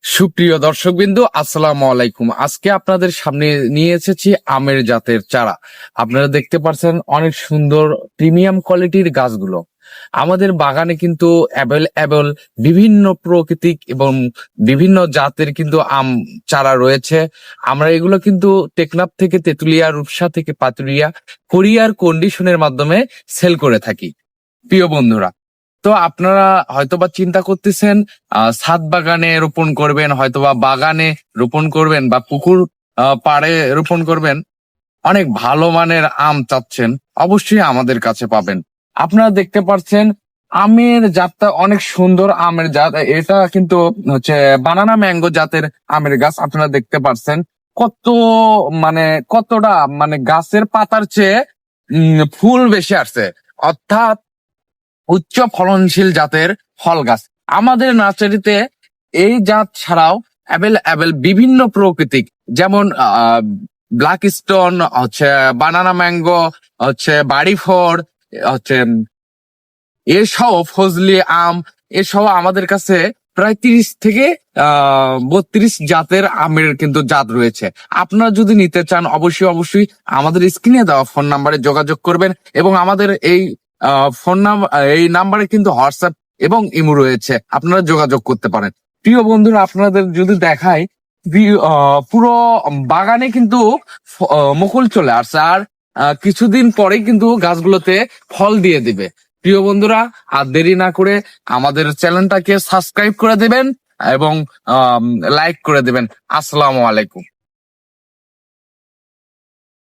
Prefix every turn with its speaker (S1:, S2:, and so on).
S1: সুপ্রিয় দর্শকবিন্দু, আসসালামু আলাইকুম। আজকে আপনাদের সামনে নিয়ে এসেছি আমের জাতের চারা। আপনারা দেখতে পাচ্ছেন অনেক সুন্দর প্রিমিয়াম কোয়ালিটির গাছগুলো। আমাদের বাগানে কিন্তু অ্যাভেলেবল বিভিন্ন প্রকৃতিক এবং বিভিন্ন জাতের কিন্তু আম চারা রয়েছে। আমরা এগুলো কিন্তু টেকনাফ থেকে তেতুলিয়া, রূপসা থেকে পাতুরিয়া কোরিয়ার কন্ডিশনের মাধ্যমে সেল করে থাকি। প্রিয় বন্ধুরা, তো আপনারা হয়তোবা চিন্তা করতেছেন ছাদ বাগানে রোপণ করবেন, হয়তোবা বাগানে রোপণ করবেন বা পুকুর পাড়ে রোপণ করবেন, অনেক ভালো মানের আম চাচ্ছেন, অবশ্যই আমাদের কাছে পাবেন। আপনারা দেখতে পাচ্ছেন আমের জাতটা অনেক সুন্দর আমের জাত। এটা কিন্তু হচ্ছে বানানা ম্যাঙ্গো জাতের আমের গাছ। আপনারা দেখতে পাচ্ছেন কত মানে কতটা মানে গাছের পাতার চেয়ে ফুল বেশি আসছে, অর্থাৎ উচ্চ ফলনশীল জাতের ফল গাছ। আমাদের নার্সারিতে এই জাত ছাড়াও অ্যাভেলেবল বিভিন্ন প্রকৃতিক, যেমন ব্ল্যাক স্টোন, হচ্ছে বানানা ম্যাঙ্গো, হচ্ছে বাড়ি ফোর, হচ্ছে এসব ফজলি আম, এসব আমাদের কাছে প্রায় 30 থেকে 32 জাতের আমের কিন্তু জাত রয়েছে। আপনারা যদি নিতে চান অবশ্যই আমাদের স্ক্রিনে দেওয়া ফোন নাম্বারে যোগাযোগ করবেন, এবং আমাদের এই এই নাম্বারে কিন্তু হোয়াটসঅ্যাপ এবং ইমো রয়েছে, আপনারা যোগাযোগ করতে পারেন। প্রিয় বন্ধুরা, আপনাদের যদি দেখাই, পুরো বাগানে কিন্তু মুকুল চলে আসছে, আর কিছুদিন পরেই কিন্তু গাছগুলোতে ফল দিয়ে দিবে। প্রিয় বন্ধুরা, আর দেরি না করে আমাদের চ্যানেলটাকে সাবস্ক্রাইব করে দেবেন এবং লাইক করে দেবেন। আসসালামু আলাইকুম।